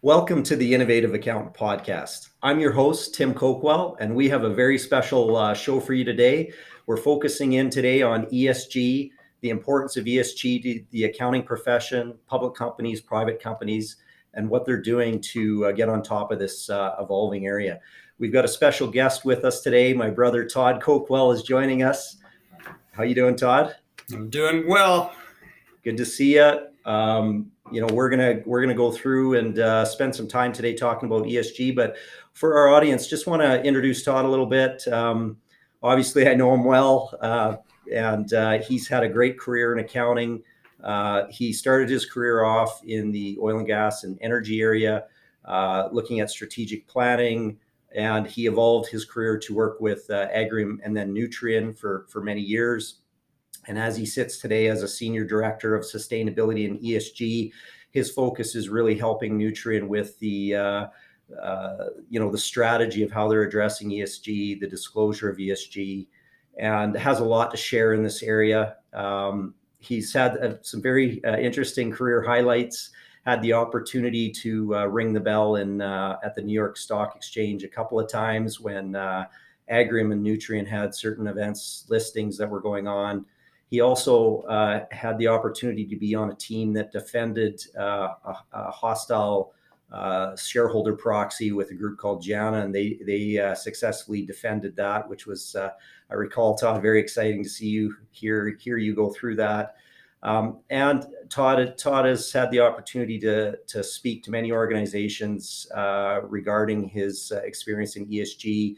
Welcome to the Innovative Accountant Podcast. I'm your host, Tim Coakwell, and we have a very special show for you today. We're focusing in today on ESG, the importance of ESG to the accounting profession, public companies, private companies, and what they're doing to get on top of this evolving area. We've got a special guest with us today. My brother, Todd Coakwell, is joining us. How you doing, Todd? I'm doing well. Good to see you. We're gonna go through and spend some time today talking about ESG. But for our audience, just want to introduce Todd a little bit. Obviously, I know him well, and he's had a great career in accounting. He started his career off in the oil and gas and energy area, looking at strategic planning, and he evolved his career to work with Agri and then Nutrien for many years. And as he sits today as a senior director of sustainability and ESG, his focus is really helping Nutrien with the strategy of how they're addressing ESG, the disclosure of ESG, and has a lot to share in this area. He's had some very interesting career highlights. Had the opportunity to ring the bell at the New York Stock Exchange a couple of times when Agrium and Nutrien had certain events listings that were going on. He also had the opportunity to be on a team that defended a hostile shareholder proxy with a group called JANA, and they successfully defended that, which was, I recall, Todd, very exciting to see you hear you go through that. And Todd has had the opportunity to speak to many organizations regarding his experience in ESG.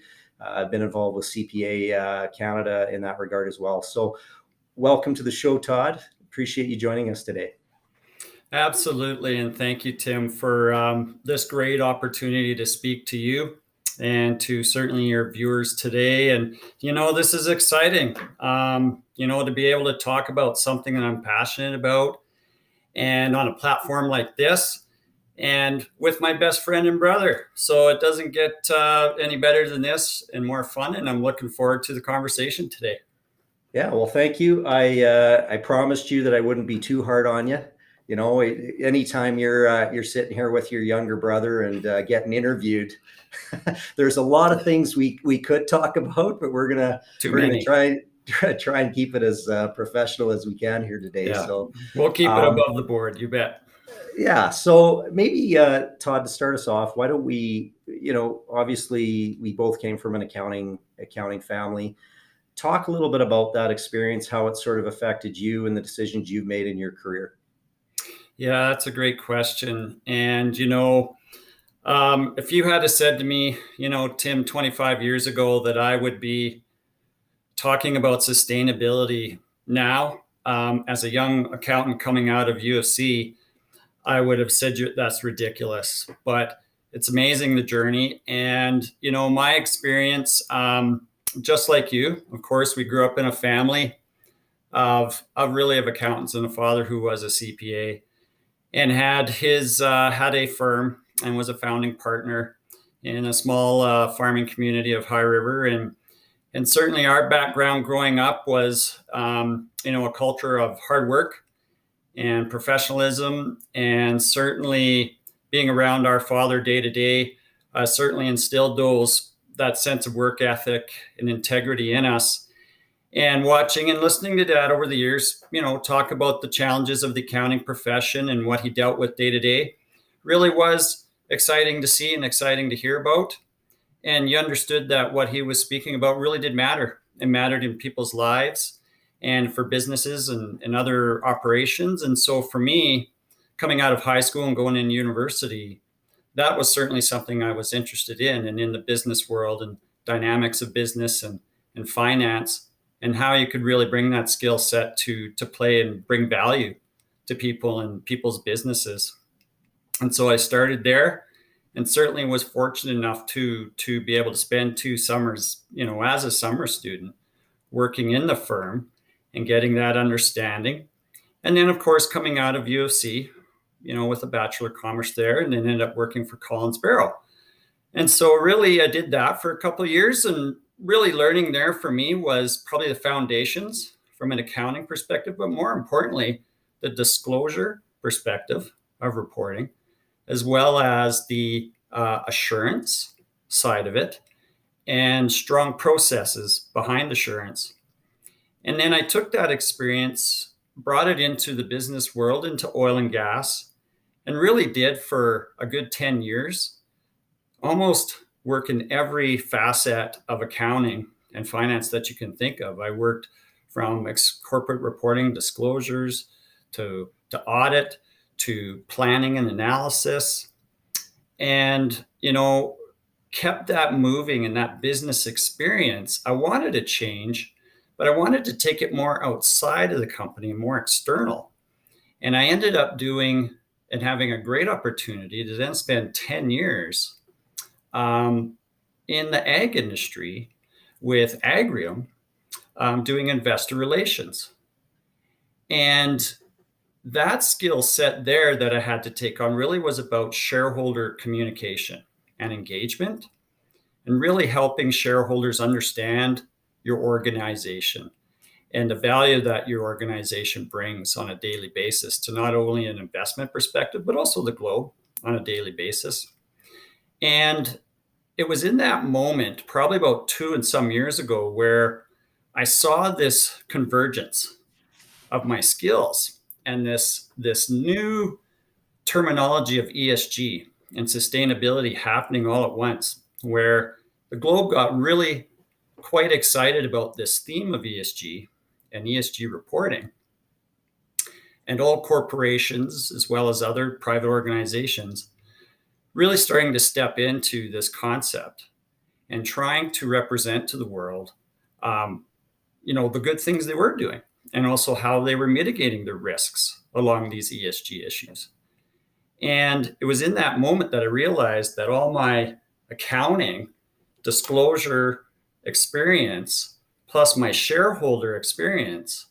Been involved with CPACanada in that regard as well. So welcome to the show, Todd. Appreciate you joining us today. Absolutely. And thank you, Tim, for this great opportunity to speak to you and to certainly your viewers today. And, this is exciting, to be able to talk about something that I'm passionate about and on a platform like this and with my best friend and brother. So it doesn't get any better than this and more fun. And I'm looking forward to the conversation today. Yeah, well, thank you. I promised you that I wouldn't be too hard on you. Anytime you're sitting here with your younger brother and getting interviewed, there's a lot of things we could talk about, but we're gonna try and keep it as professional as we can here today. Yeah. So we'll keep it above the board. You bet. Yeah. So maybe Todd, to start us off, why don't we? Obviously we both came from an accounting family. Talk a little bit about that experience, how it sort of affected you and the decisions you've made in your career. Yeah, that's a great question. And, if you had said to me, Tim, 25 years ago that I would be talking about sustainability now, as a young accountant coming out of U of C, I would have said that's ridiculous. But it's amazing, the journey. And, my experience, just like you, of course, we grew up in a family of accountants and a father who was a CPA and had a firm and was a founding partner in a small farming community of High River. And certainly our background growing up was, a culture of hard work and professionalism, and certainly being around our father day to day certainly instilled that sense of work ethic and integrity in us. And watching and listening to Dad over the years, talk about the challenges of the accounting profession and what he dealt with day to day, really was exciting to see and exciting to hear about. And you understood that what he was speaking about really did matter. It mattered in people's lives and for businesses and other operations. And so for me, coming out of high school and going into university, that was certainly something I was interested in, and in the business world and dynamics of business and finance, and how you could really bring that skill set to play and bring value to people and people's businesses. And so I started there, and certainly was fortunate enough to be able to spend 2 summers, as a summer student working in the firm and getting that understanding. And then, of course, coming out of U of C, with a Bachelor of Commerce there, and then ended up working for Collins Barrow. And so really I did that for a couple of years, and really learning there for me was probably the foundations from an accounting perspective, but more importantly, the disclosure perspective of reporting, as well as the assurance side of it and strong processes behind assurance. And then I took that experience, brought it into the business world, into oil and gas, and really did for a good 10 years, almost work in every facet of accounting and finance that you can think of. I worked from corporate reporting, disclosures, to audit, to planning and analysis, and, kept that moving in that business experience. I wanted to change, but I wanted to take it more outside of the company, more external. And I ended up doing and having a great opportunity to then spend 10 years in the ag industry with Agrium, doing investor relations. And that skill set there that I had to take on really was about shareholder communication and engagement, and really helping shareholders understand your organization and the value that your organization brings on a daily basis to not only an investment perspective, but also the globe on a daily basis. And it was in that moment, probably about 2 and some years ago, where I saw this convergence of my skills and this new terminology of ESG and sustainability happening all at once, where the globe got really quite excited about this theme of ESG and ESG reporting. And all corporations, as well as other private organizations, really starting to step into this concept and trying to represent to the world, the good things they were doing, and also how they were mitigating the risks along these ESG issues. And it was in that moment that I realized that all my accounting, disclosure experience, plus my shareholder experience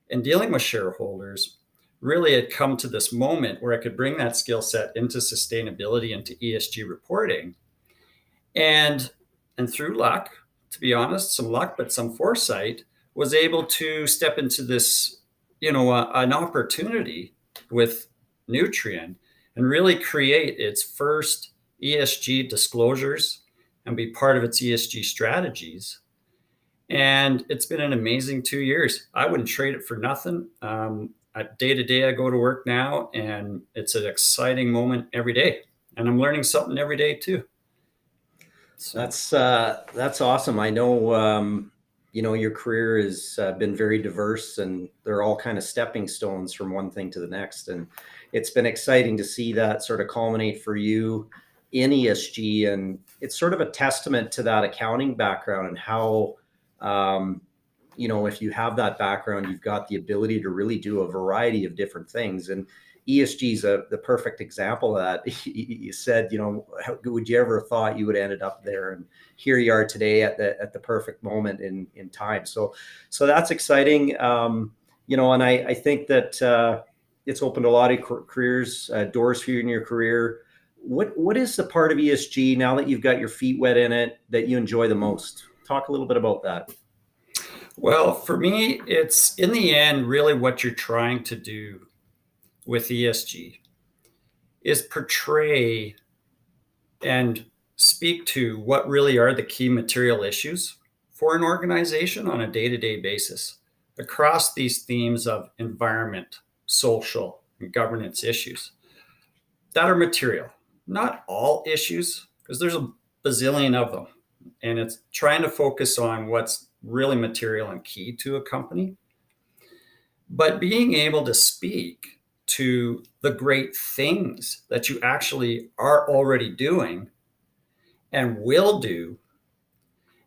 and dealing with shareholders, really had come to this moment where I could bring that skill set into sustainability, into ESG reporting. And through luck, to be honest, some luck, but some foresight, was able to step into this, an opportunity with Nutrien and really create its first ESG disclosures and be part of its ESG strategies. And it's been an amazing 2 years. I wouldn't trade it for nothing. Day to day, I go to work now, and it's an exciting moment every day. And I'm learning something every day too. So that's awesome. I know, your career has been very diverse, and they're all kind of stepping stones from one thing to the next. And it's been exciting to see that sort of culminate for you in ESG. And it's sort of a testament to that accounting background and how, if you have that background, you've got the ability to really do a variety of different things. And ESG is the perfect example of that. You said, would you ever have thought you would have ended up there? And here you are today at the perfect moment in time. So that's exciting. And I think that it's opened a lot of careers, doors for you in your career. What is the part of ESG, now that you've got your feet wet in it, that you enjoy the most? Talk a little bit about that. Well, for me, it's in the end, really what you're trying to do with ESG is portray and speak to what really are the key material issues for an organization on a day-to-day basis across these themes of environment, social, and governance issues that are material. Not all issues, because there's a bazillion of them. And it's trying to focus on what's really material and key to a company. But being able to speak to the great things that you actually are already doing and will do,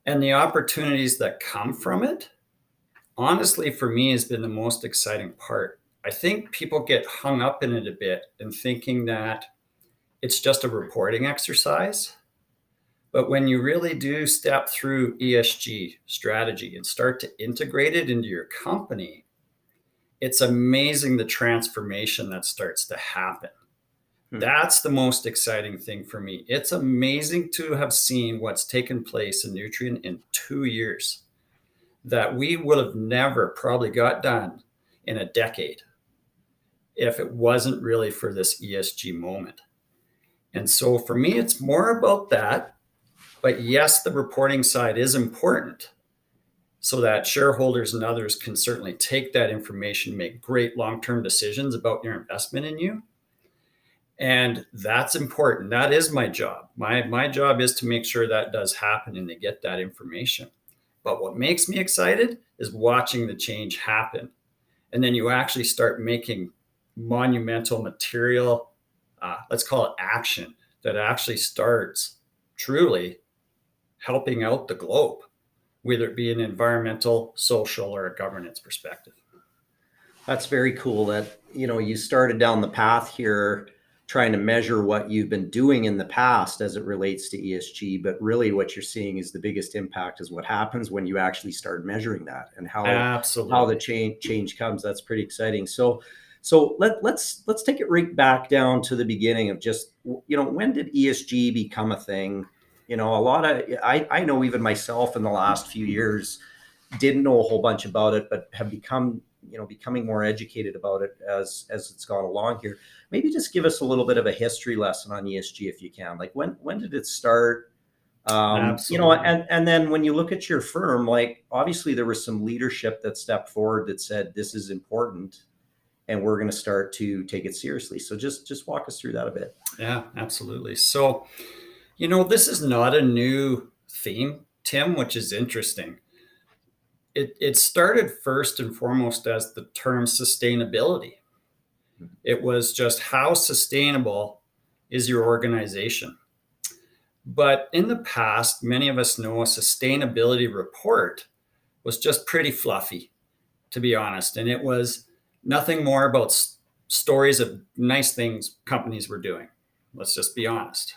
and the opportunities that come from it, honestly, for me, has been the most exciting part. I think people get hung up in it a bit and thinking that it's just a reporting exercise. But when you really do step through ESG strategy and start to integrate it into your company, it's amazing the transformation that starts to happen. That's the most exciting thing for me. It's amazing to have seen what's taken place in Nutrien in 2 years that we would have never probably got done in a decade if it wasn't really for this ESG moment. And so for me, it's more about that. But yes, the reporting side is important so that shareholders and others can certainly take that information, make great long-term decisions about your investment in you. And that's important. That is my job. My job is to make sure that does happen and they get that information. But what makes me excited is watching the change happen. And then you actually start making monumental material, let's call it action, that actually starts truly helping out the globe, whether it be an environmental, social, or a governance perspective. That's very cool that, you started down the path here trying to measure what you've been doing in the past as it relates to ESG, but really what you're seeing is the biggest impact is what happens when you actually start measuring that and how Absolutely. the change comes. That's pretty exciting. So let's take it right back down to the beginning of just, when did ESG become a thing? A lot of I know even myself in the last few years didn't know a whole bunch about it, but have becoming more educated about it as it's gone along here. Maybe just give us a little bit of a history lesson on ESG if you can. Like when did it start? Absolutely. And then when you look at your firm, like obviously there was some leadership that stepped forward that said this is important and we're going to start to take it seriously. So just walk us through that a bit. Yeah, absolutely. So, this is not a new theme, Tim, which is interesting. It started first and foremost as the term sustainability. It was just how sustainable is your organization? But in the past, many of us know a sustainability report was just pretty fluffy, to be honest. And it was nothing more about stories of nice things companies were doing. Let's just be honest.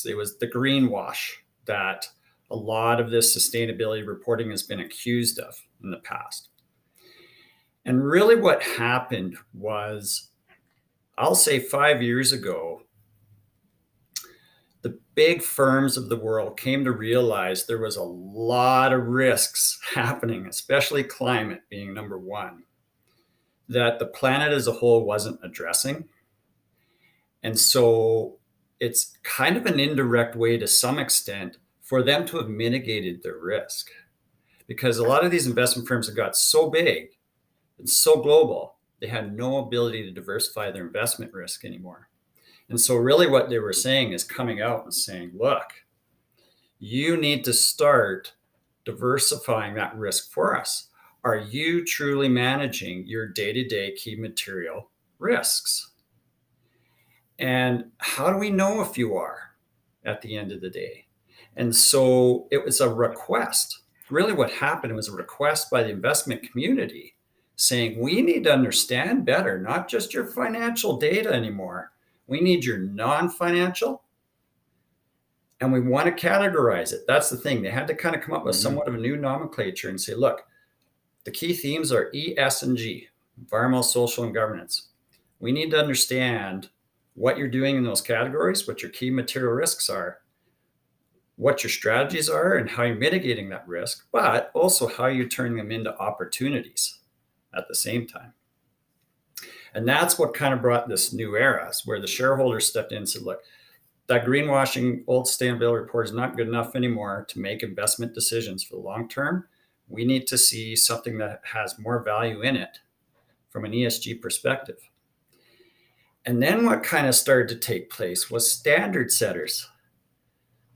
It was the greenwash that a lot of this sustainability reporting has been accused of in the past. And really what happened was, I'll say 5 years ago, the big firms of the world came to realize there was a lot of risks happening, especially climate being number one, that the planet as a whole wasn't addressing. And so it's kind of an indirect way to some extent for them to have mitigated their risk, because a lot of these investment firms have got so big and so global, they had no ability to diversify their investment risk anymore. And so really what they were saying is coming out and saying, look, you need to start diversifying that risk for us. Are you truly managing your day-to-day key material risks? And how do we know if you are at the end of the day? And so it was a request. Really what happened was a request by the investment community saying, we need to understand better, not just your financial data anymore. We need your non-financial, and we want to categorize it. That's the thing. They had to kind of come up with somewhat of a new nomenclature and say, look, the key themes are E, S, and G, environmental, social, and governance. We need to understand what you're doing in those categories, what your key material risks are, what your strategies are, and how you're mitigating that risk, but also how you're turning them into opportunities at the same time. And that's what kind of brought this new era, where the shareholders stepped in and said, look, that greenwashing old sustainability report is not good enough anymore to make investment decisions for the long term. We need to see something that has more value in it from an ESG perspective. And then what kind of started to take place was standard setters.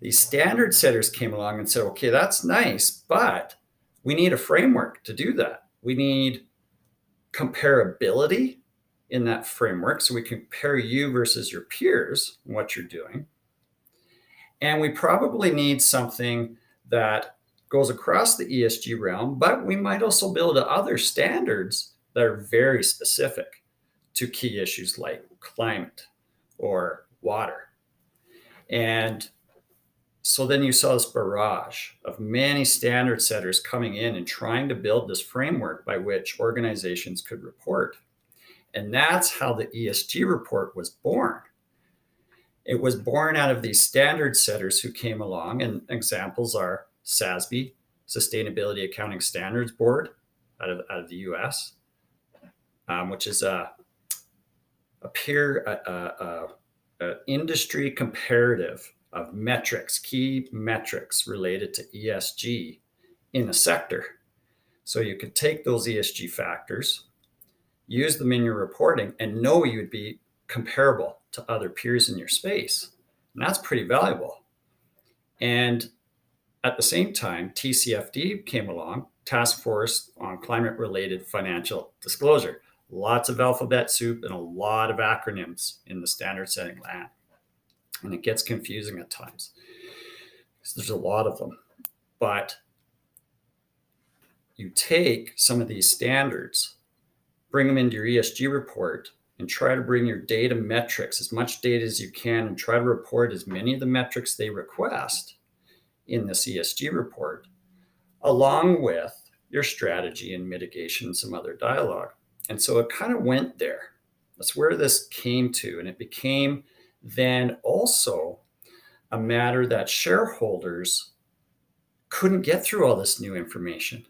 These standard setters came along and said, okay, that's nice, but we need a framework to do that. We need comparability in that framework, so we compare you versus your peers and what you're doing. And we probably need something that goes across the ESG realm, but we might also build other standards that are very specific to key issues like climate or water. And so then you saw this barrage of many standard setters coming in and trying to build this framework by which organizations could report. And that's how the ESG report was born. It was born out of these standard setters who came along, and examples are SASB, Sustainability Accounting Standards Board, out of the US, which is a peer an industry comparative of metrics, key metrics related to ESG in a sector. So you could take those ESG factors, use them in your reporting, and know you would be comparable to other peers in your space. And that's pretty valuable. And at the same time, TCFD came along, Task Force on Climate-Related Financial Disclosure. Lots of alphabet soup and a lot of acronyms in the standard setting land. And it gets confusing at times because there's a lot of them. But you take some of these standards, bring them into your ESG report, and try to bring your data metrics, as much data as you can, and try to report as many of the metrics they request in this ESG report, along with your strategy and mitigation and some other dialogue. And so it kind of went there. That's where this came to. And it became then also a matter that shareholders couldn't get through all this new information.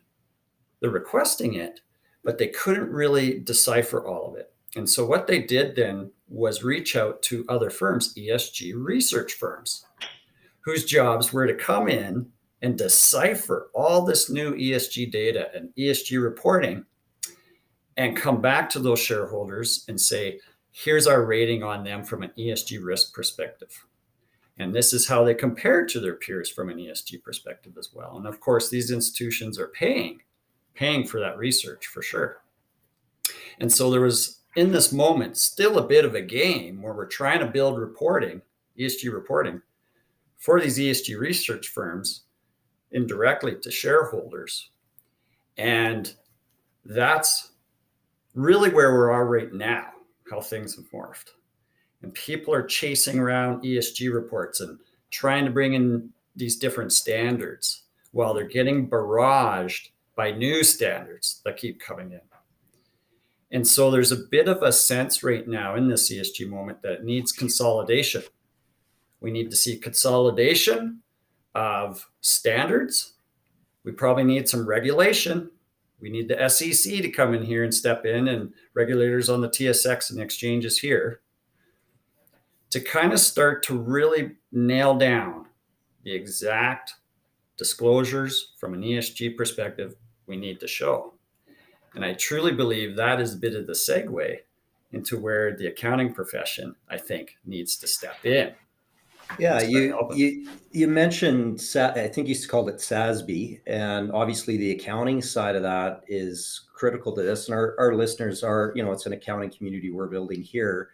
They're requesting it, but they couldn't really decipher all of it. And so what they did then was reach out to other firms, ESG research firms, whose jobs were to come in and decipher all this new ESG data and ESG reporting and come back to those shareholders and say, here's our rating on them from an ESG risk perspective. And this is how they compare to their peers from an ESG perspective as well. And of course, these institutions are paying for that research for sure. And so there was, in this moment, still a bit of a game where we're trying to build reporting, ESG reporting, for these ESG research firms indirectly to shareholders. And that's really where we are right now, how things have morphed. And people are chasing around ESG reports and trying to bring in these different standards while they're getting barraged by new standards that keep coming in. And so there's a bit of a sense right now in this ESG moment that it needs consolidation. We need to see consolidation of standards. We probably need some regulation. We need the SEC to come in here and step in, and regulators on the TSX and the exchanges here to kind of start to really nail down the exact disclosures from an ESG perspective we need to show. And I truly believe that is a bit of the segue into where the accounting profession, I think, needs to step in. Yeah, you mentioned, I think you called it SASB, and obviously the accounting side of that is critical to this. And our listeners are, it's an accounting community we're building here.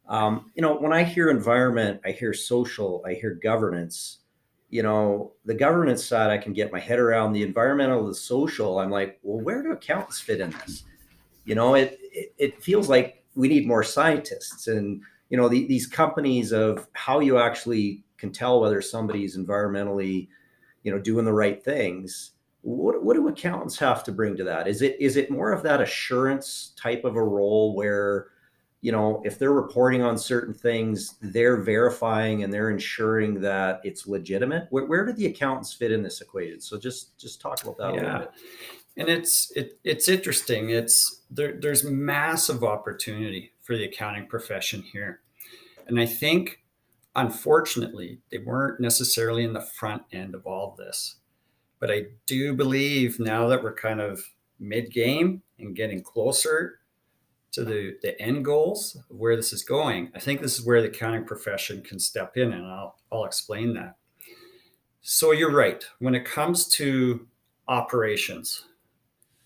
When I hear environment, I hear social, I hear governance. The governance side, I can get my head around. The environmental, the social, I'm like, well, where do accountants fit in this? It feels like we need more scientists, and these companies of how you actually can tell whether somebody's environmentally, doing the right things. What do accountants have to bring to that? Is it more of that assurance type of a role where, if they're reporting on certain things, they're verifying and they're ensuring that it's legitimate? Where do the accountants fit in this equation? So just talk about that a little bit. And it's interesting. There's massive opportunity for the accounting profession here. And I think, unfortunately, they weren't necessarily in the front end of all of this. But I do believe now that we're kind of mid-game and getting closer to the end goals of where this is going, I think this is where the accounting profession can step in, and I'll explain that. So you're right. When it comes to operations,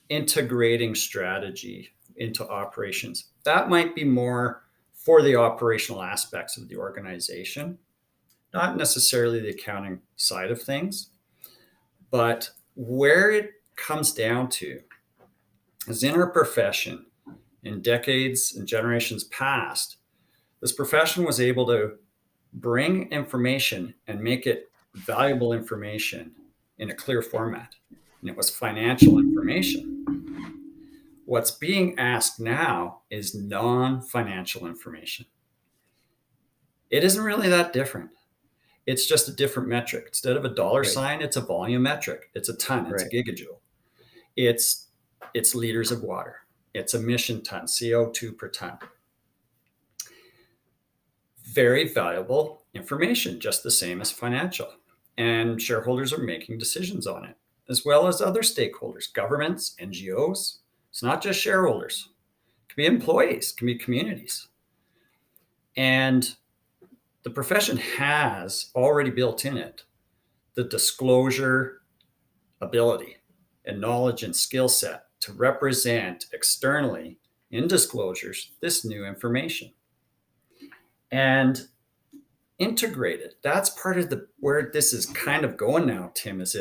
integrating strategy into operations, that might be more for the operational aspects of the organization, not necessarily the accounting side of things. But where it comes down to is in our profession, in decades and generations past, this profession was able to bring information and make it valuable information in a clear format. And it was financial information. What's being asked now is non-financial information. It isn't really that different. It's just a different metric. Instead of a dollar sign, it's a volume metric. It's a ton. It's a gigajoule. It's liters of water. It's emission ton, CO2 per ton. very valuable information, just the same as financial. And shareholders are making decisions on it, as well as other stakeholders, governments, NGOs. It's not just shareholders. It can be employees, it can be communities. And the profession has already built in it the disclosure ability and knowledge and skill set to represent externally in disclosures this new information. And integrated, that's part of where this is kind of going now, Tim, is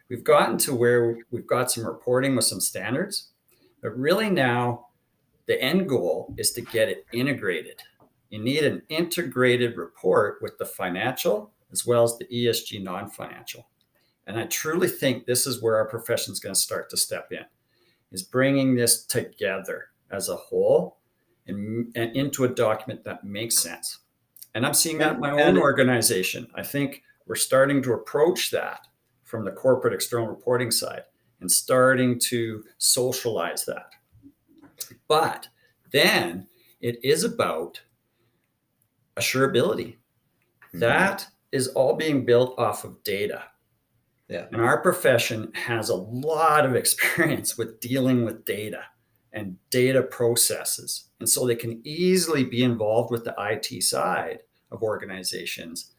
we've gotten to where we've got some reporting with some standards, but really now the end goal is to get it integrated. You need an integrated report with the financial as well as the ESG non-financial. And I truly think this is where our profession is going to start to step in, is bringing this together as a whole and into a document that makes sense. And I'm seeing that in my own organization. I think we're starting to approach that from the corporate external reporting side and starting to socialize that. But then it is about assurability. Mm-hmm. That is all being built off of data. Yeah. And our profession has a lot of experience with dealing with data and data processes. And so they can easily be involved with the IT side of organizations,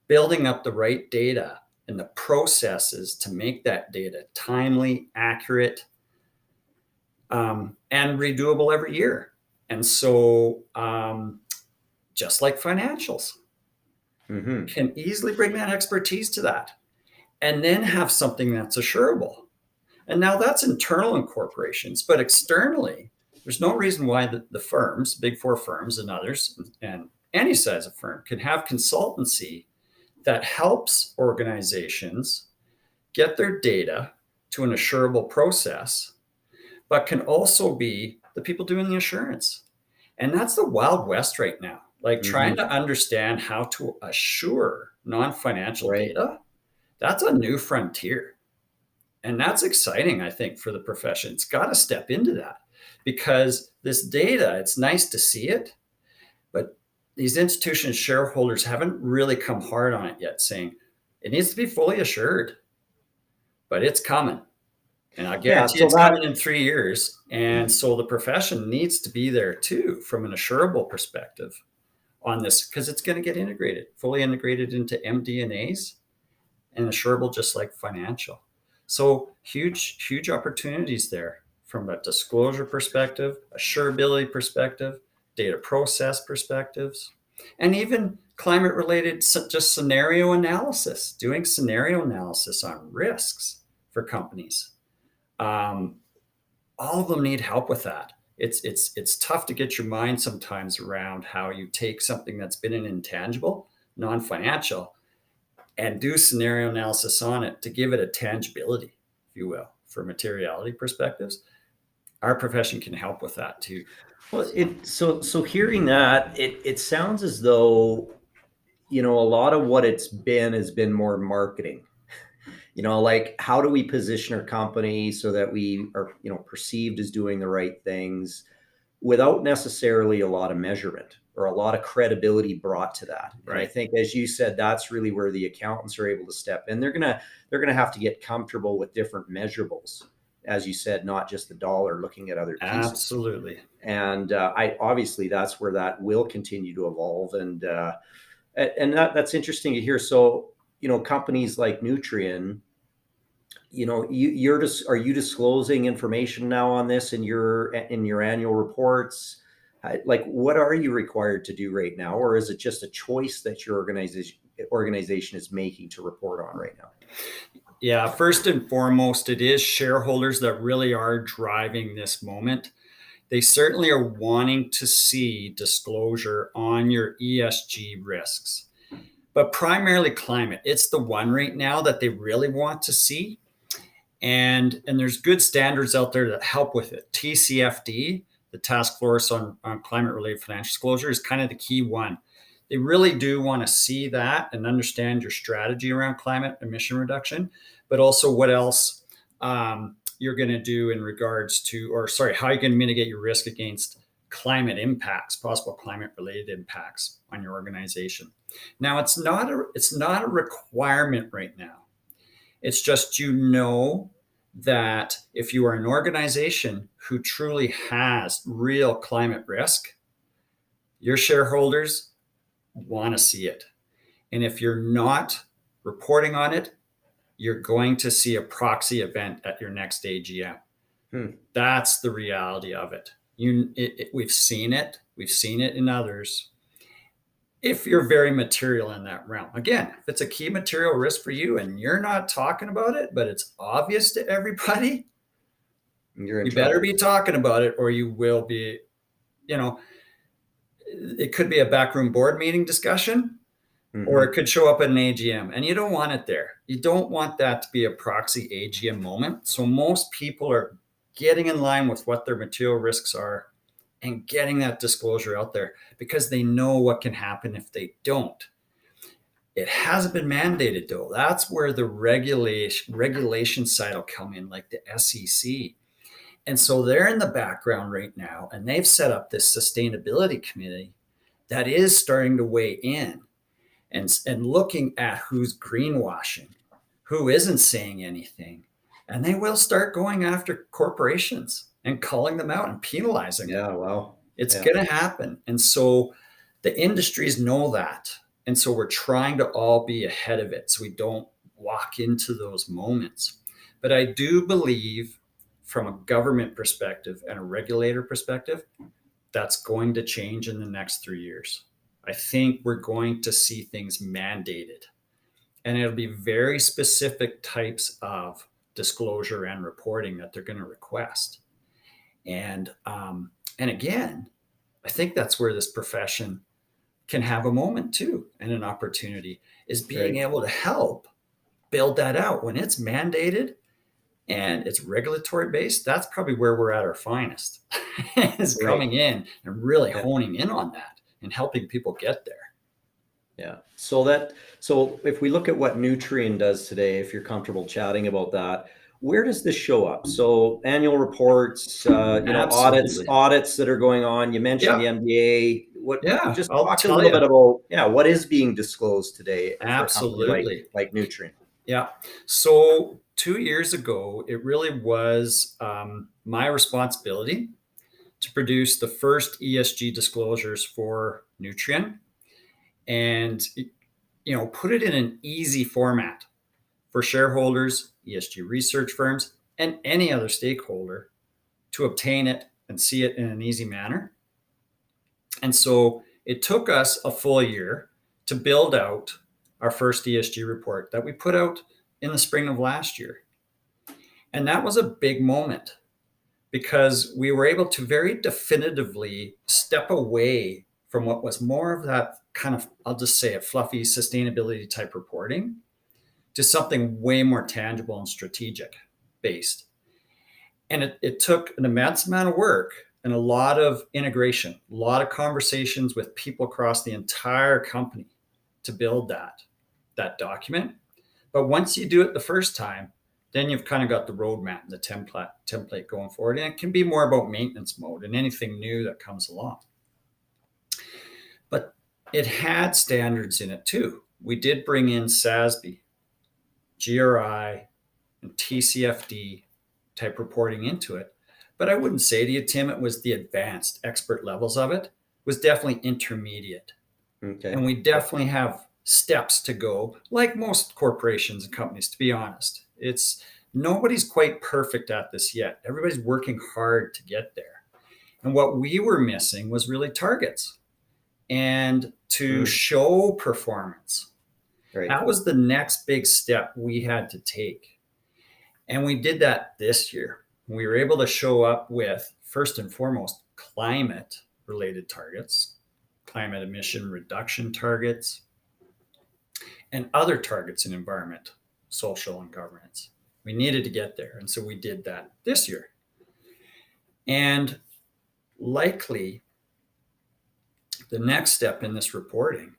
building up the right data and the processes to make that data timely, accurate, and redoable every year. And so just like financials, mm-hmm. can easily bring that expertise to that and then have something that's assurable. And now that's internal in corporations, but externally, there's no reason why the firms, big four firms and others, and any size of firm can have consultancy that helps organizations get their data to an assurable process, but can also be the people doing the assurance. And that's the Wild West right now. Like mm-hmm. trying to understand how to assure non-financial data, that's a new frontier. And that's exciting, I think, for the profession. It's got to step into that because this data, it's nice to see it, but these institution shareholders haven't really come hard on it yet, saying it needs to be fully assured, but it's coming. And I guarantee it's coming in 3 years. And so the profession needs to be there too, from an assurable perspective on this, because it's going to get integrated, fully integrated into MD&As and assurable, just like financial. So huge opportunities there from a disclosure perspective, assurability perspective, data process perspectives, and even climate related, just scenario analysis, doing scenario analysis on risks for companies. All of them need help with that. It's tough to get your mind sometimes around how you take something that's been an intangible, non-financial, and do scenario analysis on it to give it a tangibility, if you will, for materiality perspectives. Our profession can help with that too. Well, so hearing that, it sounds as though, a lot of what it's been has been more marketing. Like how do we position our company so that we are, perceived as doing the right things without necessarily a lot of measurement or a lot of credibility brought to that. Right. And I think, as you said, that's really where the accountants are able to step in. They're gonna have to get comfortable with different measurables, as you said, not just the dollar, looking at other pieces. Absolutely. And obviously that's where that will continue to evolve. And that's interesting to hear. So, companies like Nutrien, are you disclosing information now on this in your annual reports? Like, what are you required to do right now? Or is it just a choice that your organization is making to report on right now? Yeah, first and foremost, it is shareholders that really are driving this moment. They certainly are wanting to see disclosure on your ESG risks, but primarily climate. It's the one right now that they really want to see. And there's good standards out there that help with it. TCFD, the Task Force on Climate-Related Financial Disclosure, is kind of the key one. They really do want to see that and understand your strategy around climate emission reduction, but also what else you're going to do in regards to, how you're going to mitigate your risk against climate impacts, possible climate related impacts on your organization. Now, it's not a requirement right now. It's just, that if you are an organization who truly has real climate risk, your shareholders want to see it. And if you're not reporting on it, you're going to see a proxy event at your next AGM. That's the reality of it. We've seen it. We've seen it in others. If you're very material in that realm, again, if it's a key material risk for you and you're not talking about it, but it's obvious to everybody, you better be talking about it, or you will be, it could be a backroom board meeting discussion, or it could show up at an AGM, and you don't want it there. You don't want that to be a proxy AGM moment. So most people are getting in line with what their material risks are and getting that disclosure out there because they know what can happen if they don't. It hasn't been mandated, though. That's where the regulation side will come in, like the SEC. And so they're in the background right now, and they've set up this sustainability committee that is starting to weigh in and looking at who's greenwashing, who isn't saying anything. And they will start going after corporations and calling them out and penalizing them. Yeah, wow. It's going to happen. And so the industries know that. And so we're trying to all be ahead of it so we don't walk into those moments. But I do believe from a government perspective and a regulator perspective, that's going to change in the next 3 years. I think we're going to see things mandated, and it'll be very specific types of disclosure and reporting that they're going to request. And again, I think that's where this profession can have a moment too, and an opportunity is being able to help build that out when it's mandated and it's regulatory based. That's probably where we're at our finest is coming in and really honing in on that and helping people get there. Yeah. So if we look at what Nutrien does today, if you're comfortable chatting about that, where does this show up? So annual reports, audits that are going on. You mentioned the MDA. Just talk a little bit about what is being disclosed today for a company like Nutrien. Yeah. So 2 years ago, it really was my responsibility to produce the first ESG disclosures for Nutrien and, put it in an easy format for shareholders, ESG research firms, and any other stakeholder to obtain it and see it in an easy manner. And so it took us a full year to build out our first ESG report that we put out in the spring of last year. And that was a big moment because we were able to very definitively step away from what was more of that kind of, I'll just say, a fluffy sustainability type reporting to something way more tangible and strategic based. And it took an immense amount of work and a lot of integration, a lot of conversations with people across the entire company to build that document. But once you do it the first time, then you've kind of got the roadmap, the template going forward. And it can be more about maintenance mode and anything new that comes along. But it had standards in it too. We did bring in SASB, GRI, and TCFD type reporting into it. But I wouldn't say to you, Tim, it was the advanced expert levels of it. It was definitely intermediate. Okay. And we definitely have steps to go, like most corporations and companies, to be honest. Nobody's quite perfect at this yet. Everybody's working hard to get there. And what we were missing was really targets and to show performance. Right. That was the next big step we had to take. And we did that this year. We were able to show up with, first and foremost, climate related targets, climate emission reduction targets, and other targets in environment, social, and governance. We needed to get there. And so we did that this year. And likely the next step in this reporting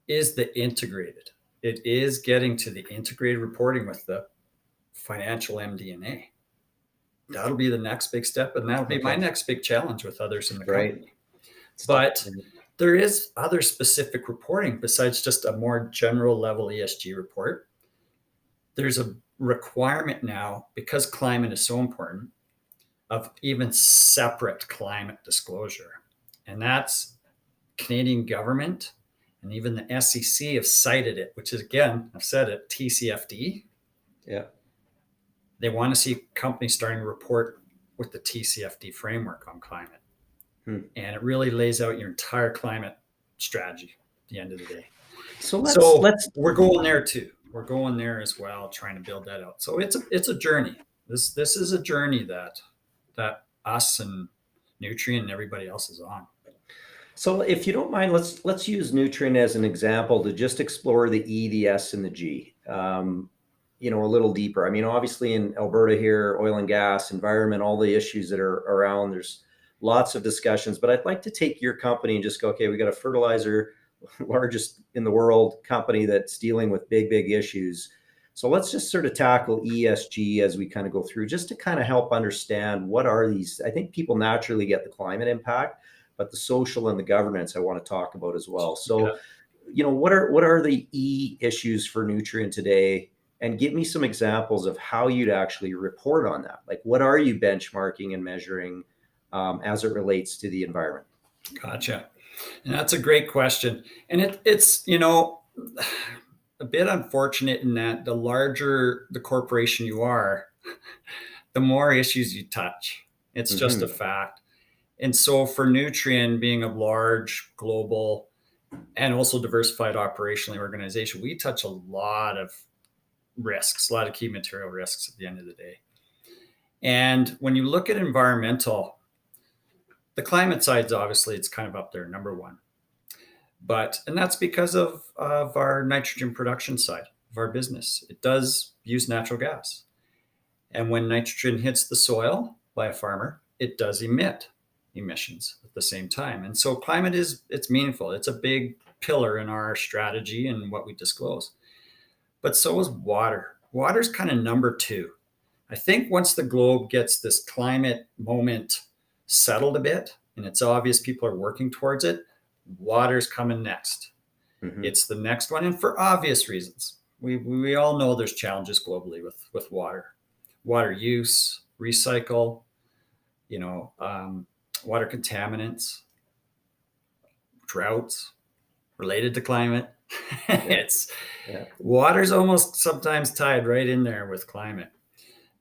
is the integrated. It is getting to the integrated reporting with the financial MD&A. That'll be the next big step. And that'll be my next big challenge with others in the company. But there is other specific reporting besides just a more general level ESG report. There's a requirement now, because climate is so important, of even separate climate disclosure. And that's Canadian government and even the SEC have cited it, which is, again, I've said it, TCFD. Yeah. They want to see companies starting to report with the TCFD framework on climate. And it really lays out your entire climate strategy at the end of the day. So we're going there too. We're going there as well, trying to build that out. So it's a journey. This is a journey that us and Nutrien and everybody else is on. So if you don't mind, let's use Nutrien as an example to just explore the E, the S, and the G. A little deeper. I mean, obviously in Alberta here, oil and gas, environment, all the issues that are around, there's lots of discussions, but I'd like to take your company and just go, okay, we got a fertilizer, largest in the world company that's dealing with big issues. So let's just sort of tackle ESG as we kind of go through, just to kind of help understand what are these. I think people naturally get the climate impact, but the social and the governance I want to talk about as well. So, what are the E issues for Nutrien today? And give me some examples of how you'd actually report on that. Like, what are you benchmarking and measuring as it relates to the environment? Gotcha. And that's a great question. And it's a bit unfortunate in that the larger the corporation you are, the more issues you touch. It's just a fact. And so for Nutrien, being a large, global, and also diversified operationally organization, we touch a lot of risks, a lot of key material risks at the end of the day. And when you look at environmental, the climate side's obviously, it's kind of up there, number one. And that's because of our nitrogen production side of our business. It does use natural gas. And when nitrogen hits the soil by a farmer, it does emit emissions at the same time. And so climate it's meaningful. It's a big pillar in our strategy and what we disclose. But so is water. Water's kind of number two. I think once the globe gets this climate moment settled a bit, and it's obvious people are working towards it, water's coming next. It's the next one, and for obvious reasons. We all know there's challenges globally with water use, recycle, water contaminants, droughts related to climate. Water's almost sometimes tied right in there with climate,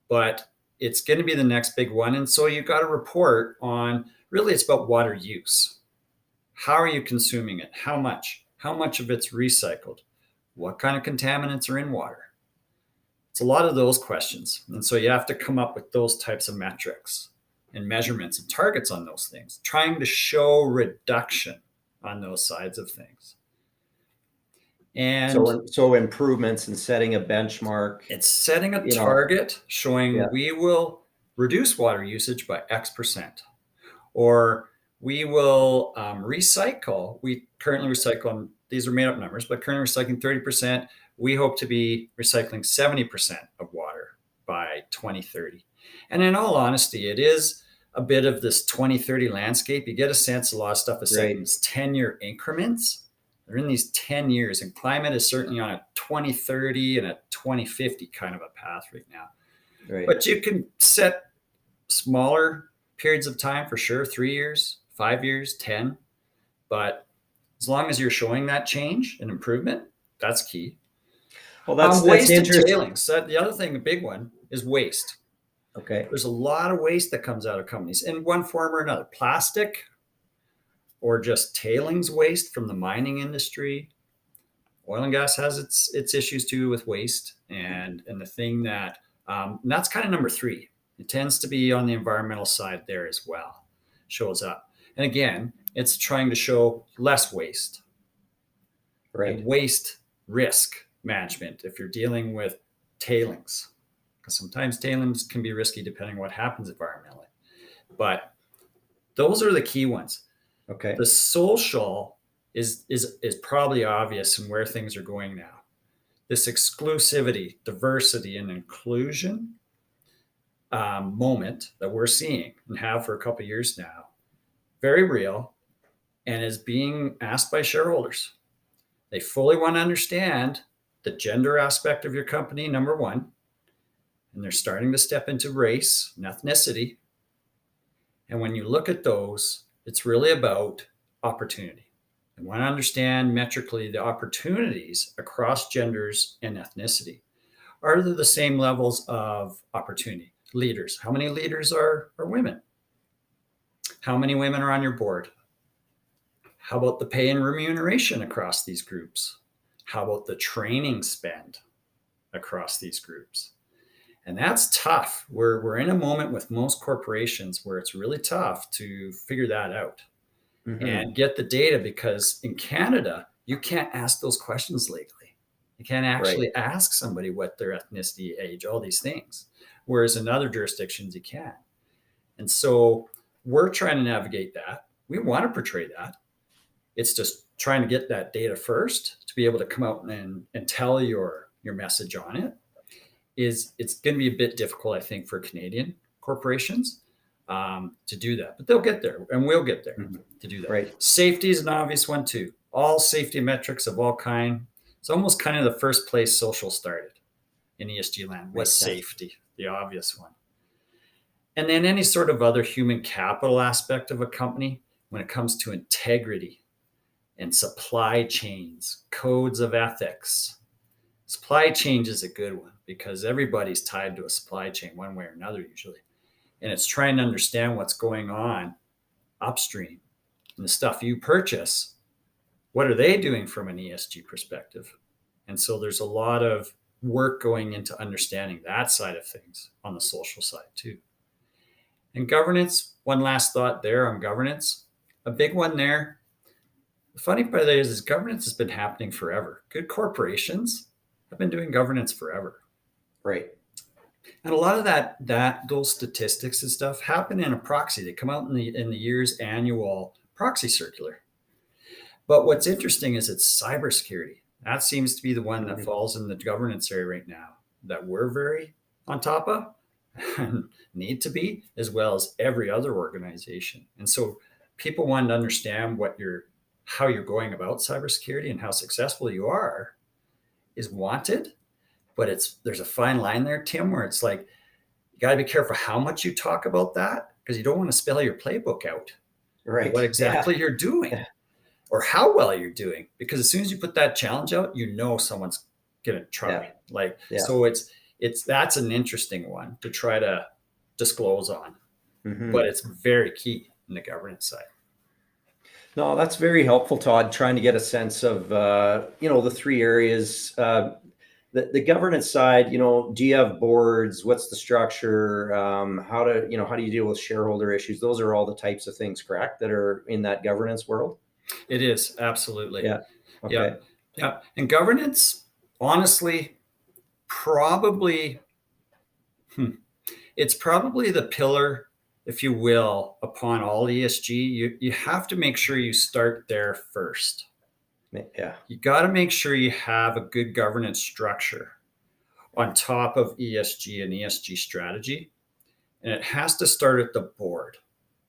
but it's going to be the next big one. And so you've got to report on, really it's about water use. How are you consuming it? How much of it's recycled? What kind of contaminants are in water? It's a lot of those questions. And so you have to come up with those types of metrics and measurements and targets on those things, trying to show reduction on those sides of things. And so improvements and setting a benchmark. It's setting a target showing we will reduce water usage by X%, or we will recycle. We currently recycle, these are made up numbers, but currently recycling 30%. We hope to be recycling 70% of water by 2030. And in all honesty, it is a bit of this 2030 landscape. You get a sense a lot of stuff is set in 10-year increments. They're in these 10 years, and climate is certainly on a 2030 and a 2050 kind of a path right now. But you can set smaller periods of time for sure, 3 years, 5 years, 10. But as long as you're showing that change and improvement, that's key. Well, that's waste interesting. And tailings. The other thing, a big one, is waste. Okay. There's a lot of waste that comes out of companies in one form or another. Plastic, or just tailings waste from the mining industry. Oil and gas has its issues too with waste. And the thing that, and that's kind of number three. It tends to be on the environmental side there as well, shows up. And again, it's trying to show less waste. And waste risk management if you're dealing with tailings. Because sometimes tailings can be risky depending on what happens environmentally. But those are the key ones. Okay. The social is probably obvious in where things are going now. This exclusivity, diversity, and inclusion moment that we're seeing and have for a couple of years now, very real, and is being asked by shareholders. They fully want to understand the gender aspect of your company, number one, and they're starting to step into race and ethnicity. And when you look at those, it's really about opportunity. They want to understand metrically the opportunities across genders and ethnicity. Are there the same levels of opportunity? Leaders. How many leaders are women? How many women are on your board? How about the pay and remuneration across these groups? How about the training spend across these groups? And that's tough. We're in a moment with most corporations where it's really tough to figure that out and get the data, because in Canada, you can't ask those questions legally. You can't actually ask somebody what their ethnicity, age, all these things. Whereas in other jurisdictions, you can. And so we're trying to navigate that. We want to portray that. It's just trying to get that data first to be able to come out and tell your message on it. It's going to be a bit difficult, I think, for Canadian corporations to do that, but they'll get there, and we'll get there to do that. Right. Safety is an obvious one too. All safety metrics of all kind. It's almost kind of the first place social started in ESG land was safety, the obvious one. And then any sort of other human capital aspect of a company when it comes to integrity and supply chains, codes of ethics. Supply chain is a good one because everybody's tied to a supply chain one way or another usually. And it's trying to understand what's going on upstream and the stuff you purchase. What are they doing from an ESG perspective? And so there's a lot of work going into understanding that side of things on the social side too. And governance, one last thought there on governance. A big one there. The funny part is governance has been happening forever. Good corporations have been doing governance forever. Right. And a lot of those statistics and stuff happen in a proxy. They come out in the year's annual proxy circular. But what's interesting is it's cybersecurity. That seems to be the one that falls in the governance area right now that we're very on top of and need to be, as well as every other organization. And so people want to understand how you're going about cybersecurity and how successful you are is wanted. But there's a fine line there, Tim, where it's like, you got to be careful how much you talk about that, because you don't want to spell your playbook out. Right. What exactly you're doing or how well you're doing. Because as soon as you put that challenge out, someone's going to try. So that's an interesting one to try to disclose on, but it's very key in the governance side. No, that's very helpful, Todd, trying to get a sense of, the three areas. The governance side, do you have boards? What's the structure? How do you deal with shareholder issues? Those are all the types of things, correct, that are in that governance world? It is, absolutely. Yeah. Okay. Yeah. And governance, honestly, it's probably the pillar, if you will, upon all ESG. You have to make sure you start there first. Yeah. You got to make sure you have a good governance structure on top of ESG and ESG strategy. And it has to start at the board.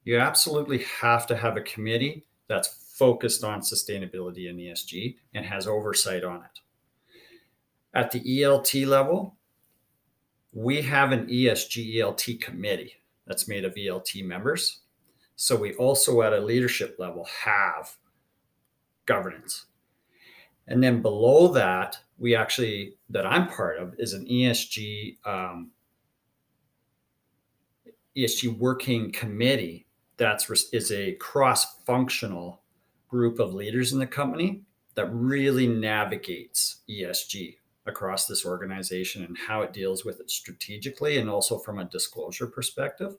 You absolutely have to have a committee that's focused on sustainability and ESG and has oversight on it. At the ELT level, we have an ESG ELT committee that's made of ELT members. So we also at a leadership level have governance. And then below that, that I'm part of is an ESG working committee is a cross-functional group of leaders in the company that really navigates ESG across this organization and how it deals with it strategically and also from a disclosure perspective.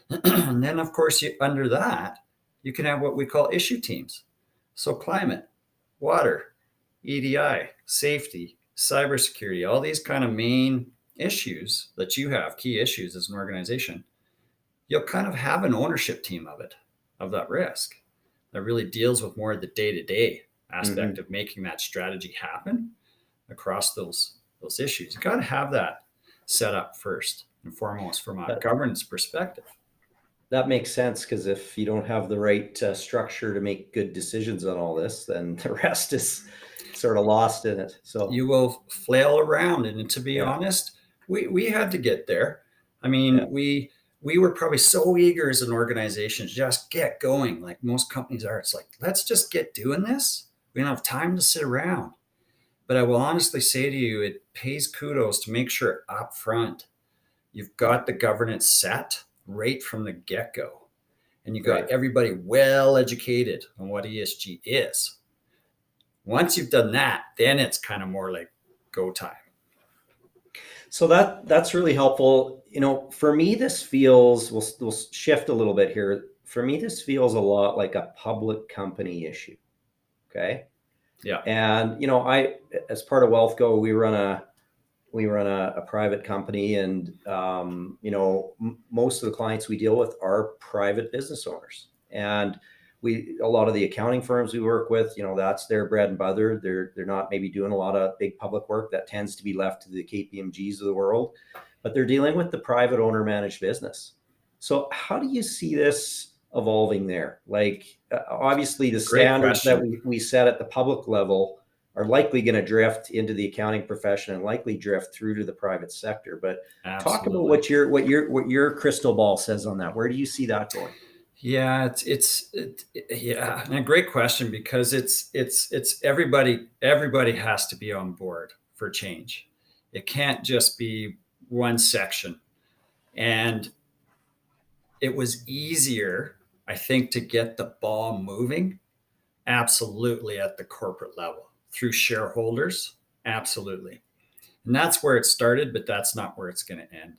And then, of course, under that, you can have what we call issue teams. So climate, water, EDI, safety, cybersecurity, all these kind of main issues that you have, key issues as an organization, you'll kind of have an ownership team of that risk that really deals with more of the day-to-day aspect of making that strategy happen across those issues. You got to have that set up first and foremost from a governance perspective. That makes sense, because if you don't have the right structure to make good decisions on all this, then the rest is sort of lost in it. So You will flail around. And to be yeah, honest, we had to get there. I yeah, mean, we were probably so eager as an organization to just get going, like most companies are. It's like, let's just get doing this. We don't have time to sit around. But I will honestly say to you, it pays kudos to make sure up front you've yeah, got the governance set right from the get-go. And you got right. everybody well educated on what ESG is. Once you've done that, then it's kind of more like go time. So that's really helpful. For me, this feels, we'll shift a little bit here. For me, this feels a lot like a public company issue. Okay. Yeah. And I, as part of WealthGo, we run a private company, and most of the clients we deal with are private business owners, and a lot of the accounting firms we work with, that's their bread and butter. They're not maybe doing a lot of big public work. That tends to be left to the KPMGs of the world, but they're dealing with the private owner managed business. So how do you see this evolving there? Like, obviously the Great standards that question. we set at the public level are likely going to drift into the accounting profession and likely drift through to the private sector. But talk about Absolutely. what your crystal ball says on that. Where do you see that going? Yeah, yeah, and a great question, because it's everybody has to be on board for change. It can't just be one section. And it was easier, I think, to get the ball moving, absolutely, at the corporate level through shareholders, absolutely. And that's where it started, but that's not where it's going to end.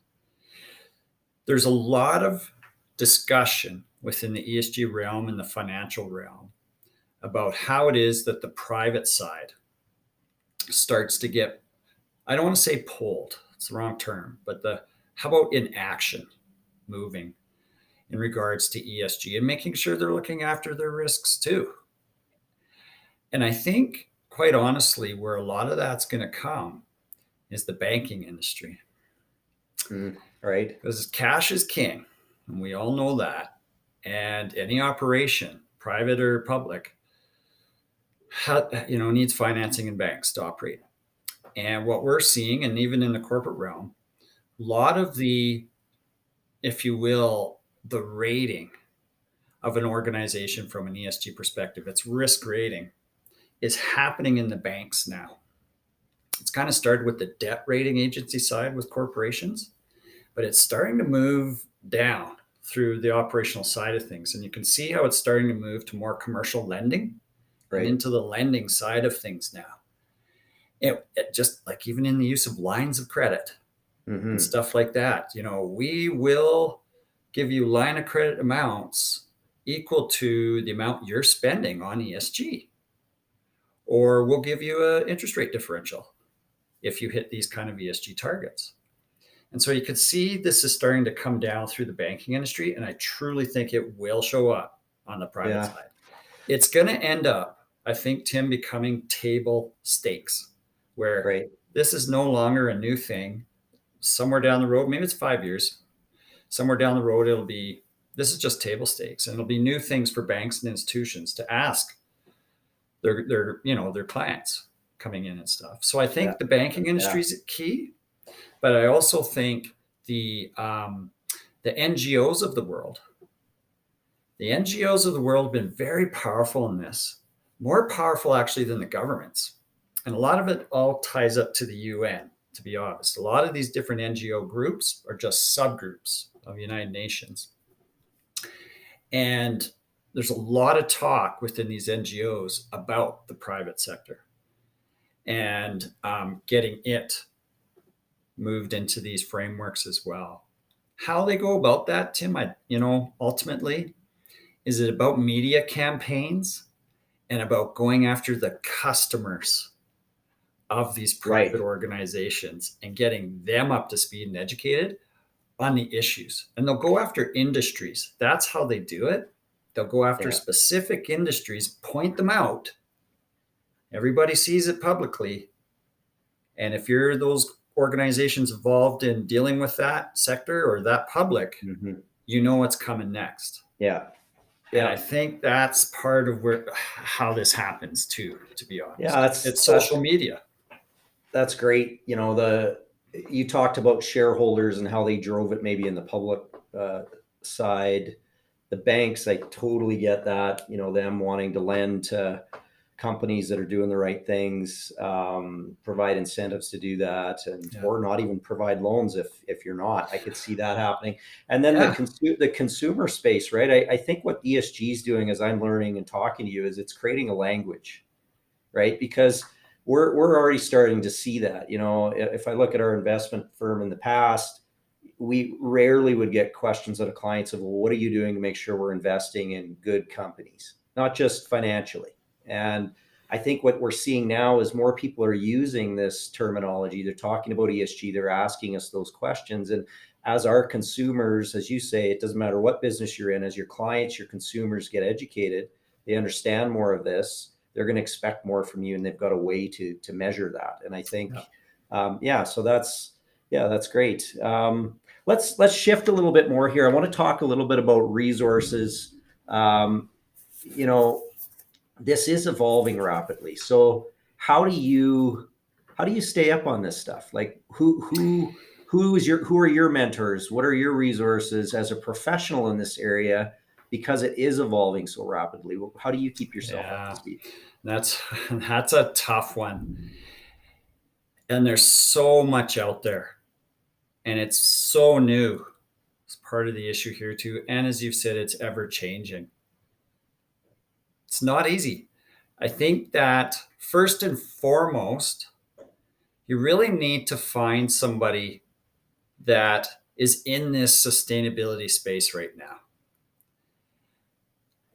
There's a lot of discussion within the ESG realm and the financial realm about how it is that the private side starts to get, I don't want to say pulled, it's the wrong term, but how about in action, moving in regards to ESG and making sure they're looking after their risks too. And I think, quite honestly, where a lot of that's going to come is the banking industry, Right. because cash is king, and we all know that. And any operation, private or public, needs financing and banks to operate. And what we're seeing, and even in the corporate realm, a lot of the, if you will, the rating of an organization from an ESG perspective, its risk rating, is happening in the banks now. It's kind of started with the debt rating agency side with corporations, but it's starting to move down through the operational side of things. And you can see how it's starting to move to more commercial lending and Right. into the lending side of things now. It just like even in the use of lines of credit and Mm-hmm. stuff like that, we will give you line of credit amounts equal to the amount you're spending on ESG, or we'll give you an interest rate differential if you hit these kind of ESG targets. And so you can see this is starting to come down through the banking industry, and I truly think it will show up on the private Yeah. side. It's going to end up, I think, Tim, becoming table stakes, where Right. this is no longer a new thing. Somewhere down the road, maybe it's 5 years, somewhere down the road, it'll be, this is just table stakes, and it'll be new things for banks and institutions to ask their clients coming in and stuff. So I Yeah. think the banking Yeah. industry is key, but I also think the NGOs of the world, have been very powerful in this, more powerful actually than the governments. And a lot of it all ties up to the UN, to be honest. A lot of these different NGO groups are just subgroups of the United Nations. And there's a lot of talk within these NGOs about the private sector and getting it moved into these frameworks as well. How they go about that, Tim, ultimately, is it about media campaigns and about going after the customers of these private Right. organizations and getting them up to speed and educated on the issues? And they'll go after industries. That's how they do it. They'll go after Yeah. specific industries, point them out. Everybody sees it publicly. And if you're those organizations involved in dealing with that sector or that public, Mm-hmm. you know what's coming next. Yeah. And I think that's part of how this happens too, to be honest. Yeah, it's social media. That's great. You talked about shareholders and how they drove it maybe in the public side. The banks, I totally get that, them wanting to lend to companies that are doing the right things, provide incentives to do that, or not even provide loans if you're not. I could see that happening. And then the consumer space, right? I think what ESG is doing, as I'm learning and talking to you, is it's creating a language, right? Because we're already starting to see that. If I look at our investment firm in the past, we rarely would get questions out of clients of, well, what are you doing to make sure we're investing in good companies, not just financially? And I think what we're seeing now is more people are using this terminology. They're talking about ESG. They're asking us those questions. And as our consumers, as you say, it doesn't matter what business you're in, as your clients, your consumers get educated, they understand more of this, they're going to expect more from you, and they've got a way to measure that. And I think, so that's great. Let's shift a little bit more here. I want to talk a little bit about resources. This is evolving rapidly. So how do you stay up on this stuff? Like who are your mentors? What are your resources as a professional in this area? Because it is evolving so rapidly. How do you keep yourself up to speed? That's a tough one. And there's so much out there. And it's so new. It's part of the issue here too. And as you've said, it's ever changing. It's not easy. I think that first and foremost, you really need to find somebody that is in this sustainability space right now.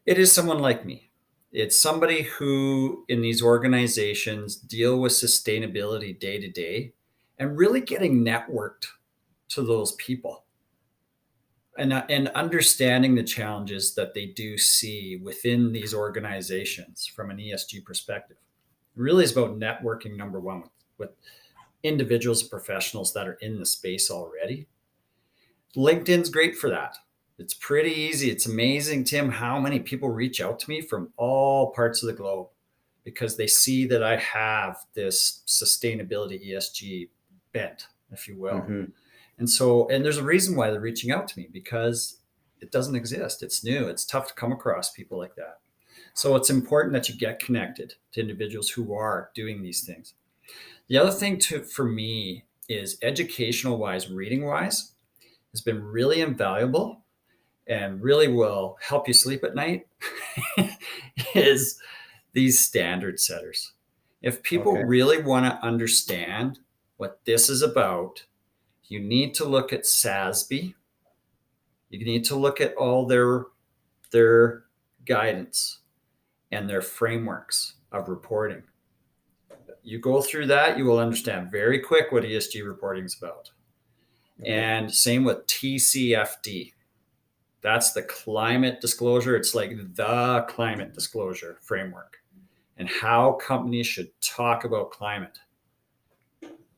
It is someone like me. It's somebody who in these organizations deal with sustainability day to day and really getting networked to those people and understanding the challenges that they do see within these organizations from an ESG perspective. It really is about networking, number one, with individuals and professionals that are in the space already. LinkedIn's great for that. It's pretty easy. It's amazing, Tim, how many people reach out to me from all parts of the globe because they see that I have this sustainability ESG bent, if you will. Mm-hmm. And there's a reason why they're reaching out to me, because it doesn't exist. It's new. It's tough to come across people like that. So it's important that you get connected to individuals who are doing these things. The other thing for me is educational wise, reading wise, has been really invaluable and really will help you sleep at night is these standard setters. If people really want to understand what this is about, you need to look at SASB. You need to look at all their guidance and their frameworks of reporting. You go through that, you will understand very quick what ESG reporting is about. And same with TCFD. That's the climate disclosure. It's like the climate disclosure framework and how companies should talk about climate.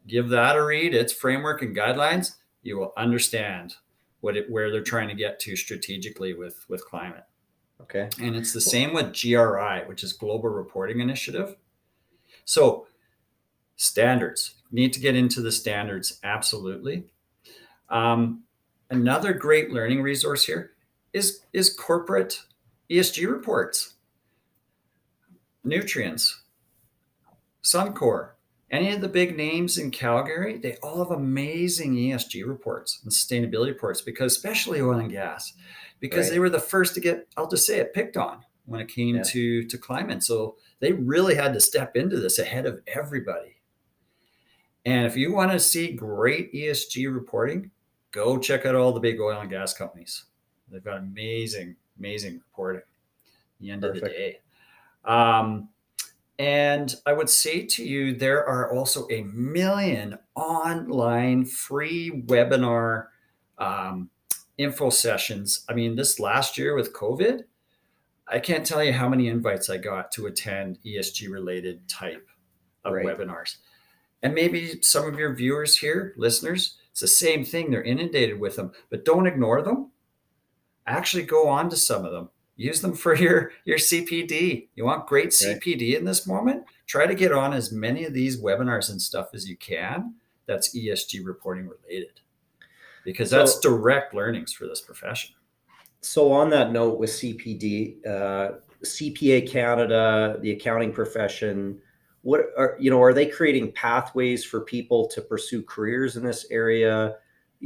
Give that a read, its framework and guidelines. You will understand where they're trying to get to strategically with climate. Okay. And it's the same with GRI, which is Global Reporting Initiative. So standards, need to get into the standards. Absolutely. Another great learning resource here is corporate ESG reports. Nutrien's, Suncor, any of the big names in Calgary, they all have amazing ESG reports and sustainability reports, because especially oil and gas, because they were the first to get, I'll just say it, picked on when it came to climate. So they really had to step into this ahead of everybody. And if you want to see great ESG reporting, go check out all the big oil and gas companies. They've got amazing, amazing reporting at the end of the day. And I would say to you, there are also 1 million online free webinar info sessions. I mean, this last year with COVID, I can't tell you how many invites I got to attend ESG related type of webinars. And maybe some of your viewers here, listeners, it's the same thing. They're inundated with them, but don't ignore them. actually go on to some of them. Use them for your CPD. You want great CPD in this moment? Try to get on as many of these webinars and stuff as you can that's ESG reporting related, because that's direct learnings for this profession. So on that note with CPD, CPACanada, the accounting profession, what are they creating pathways for people to pursue careers in this area?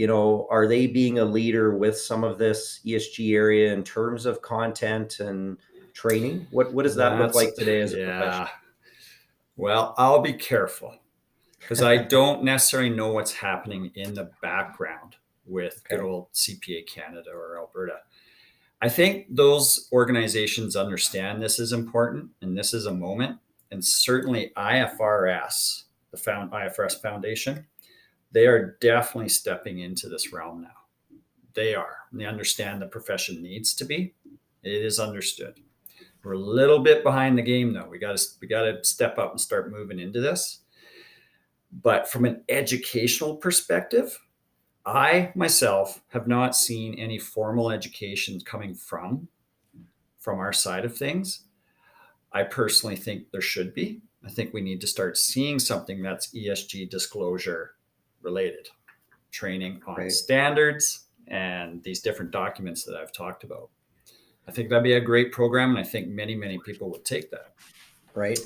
Are they being a leader with some of this ESG area in terms of content and training? What does that look like today as a profession? Well, I'll be careful because I don't necessarily know what's happening in the background with good old CPACanada or Alberta. I think those organizations understand this is important and this is a moment. And certainly IFRS, the IFRS Foundation, they are definitely stepping into this realm now. They are. They understand the profession needs to be. It is understood. We're a little bit behind the game though. We got to step up and start moving into this. But from an educational perspective, I myself have not seen any formal education coming from our side of things. I personally think there should be. I think we need to start seeing something that's ESG disclosure related, training on standards and these different documents that I've talked about. I think that'd be a great program, and I think many, many people would take that. Right.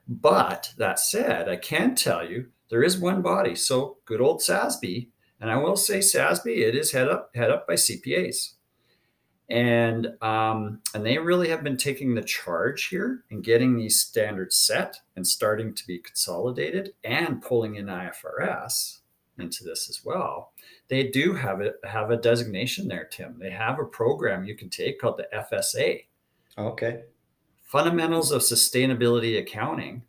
But that said, I can tell you there is one body. So good old SASB, and I will say SASB, it is head up by CPAs. And they really have been taking the charge here and getting these standards set and starting to be consolidated and pulling in IFRS into this as well. They do have a designation there, Tim. They have a program you can take called the FSA. Okay. Fundamentals of Sustainability Accounting.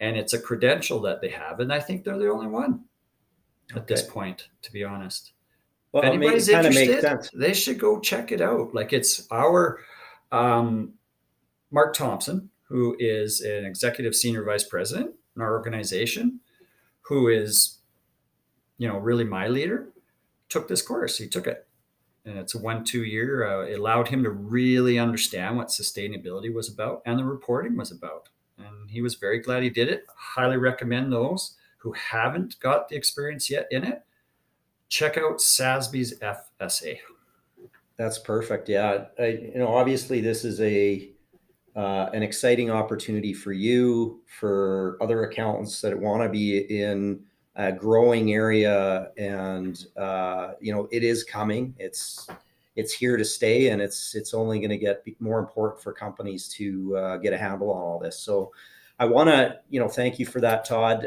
And it's a credential that they have. And I think they're the only one at this point, to be honest. Well, if anybody's interested, they should go check it out. Like, it's our Mark Thompson, who is an executive senior vice president in our organization, who is, really my leader, took this course. He took it. And it's a 1-2 year. It allowed him to really understand what sustainability was about and the reporting was about. And he was very glad he did it. Highly recommend those who haven't got the experience yet in it. Check out SASB's FSA. That's perfect. Yeah. Obviously this is an exciting opportunity for you, for other accountants that want to be in a growing area, and it is coming. It's here to stay, and it's only going to get more important for companies to get a handle on all this. So I want to, thank you for that, Todd.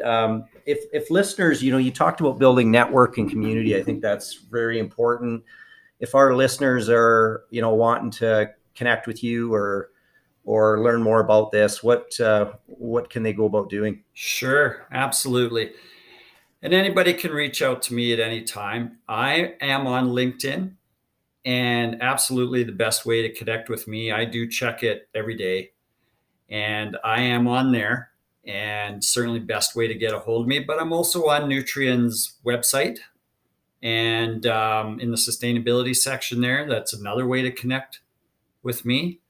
If listeners, you talked about building network and community. I think that's very important. If our listeners are, wanting to connect with you or learn more about this, what can they go about doing? Sure, absolutely. And anybody can reach out to me at any time. I am on LinkedIn, and absolutely the best way to connect with me. I do check it every day. And I am on there, and certainly best way to get a hold of me. But I'm also on Nutrien's website, and in the sustainability section there, that's another way to connect with me.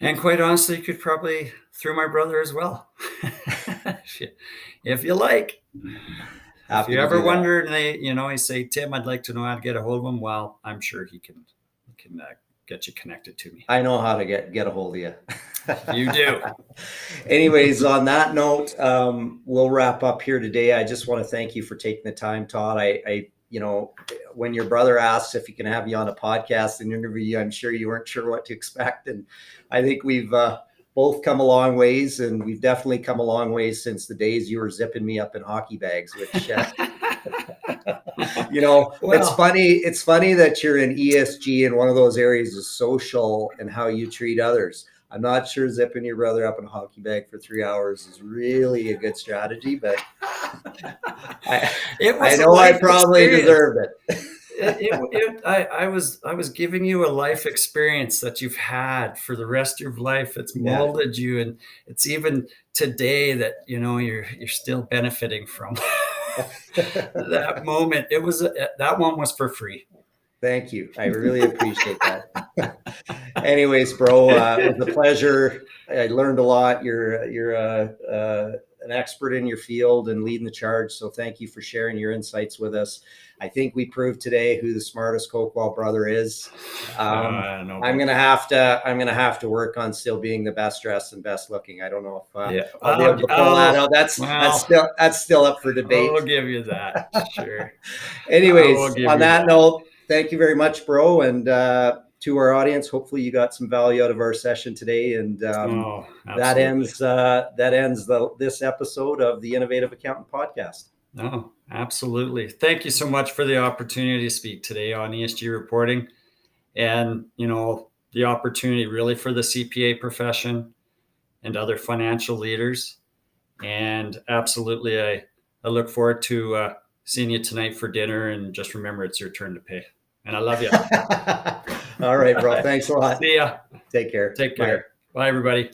And quite honestly, you could probably through my brother as well, if you like. If you ever wonder, and they say, Tim, I'd like to know how to get a hold of him. Well, I'm sure he can get you connected to me. I know how to get a hold of you. You do. Anyways, on that note, we'll wrap up here today. I just want to thank you for taking the time, Todd. I when your brother asked if he can have you on a podcast and interview you, I'm sure you weren't sure what to expect. And I think we've both come a long ways, and we've definitely come a long ways since the days you were zipping me up in hockey bags, which it's funny that you're in ESG, and one of those areas is social and how you treat others. I'm not sure zipping your brother up in a hockey bag for 3 hours is really a good strategy, but I know I probably deserved it. I was giving you a life experience that you've had for the rest of your life. It's molded you, and it's even today that you're still benefiting from that moment. That one was for free. Thank you. I really appreciate that. Anyways, bro, it was a pleasure. I learned a lot. You're an expert in your field and leading the charge. So thank you for sharing your insights with us. I think we proved today who the smartest Coakwell brother is. I'm gonna have to work on still being the best dressed and best looking. I don't know if I'll be able to pull that out. That's still up for debate. I'll give you that. Sure. Anyways, on that note, thank you very much, bro, and to our audience, hopefully you got some value out of our session today, and that ends this episode of the Innovative Accountant Podcast. No, absolutely. Thank you so much for the opportunity to speak today on ESG reporting, and the opportunity really for the CPA profession and other financial leaders. And absolutely, I look forward to seeing you tonight for dinner. And just remember, it's your turn to pay. And I love you. All right, bro. Thanks a lot. See ya. Take care. Take care. Bye everybody.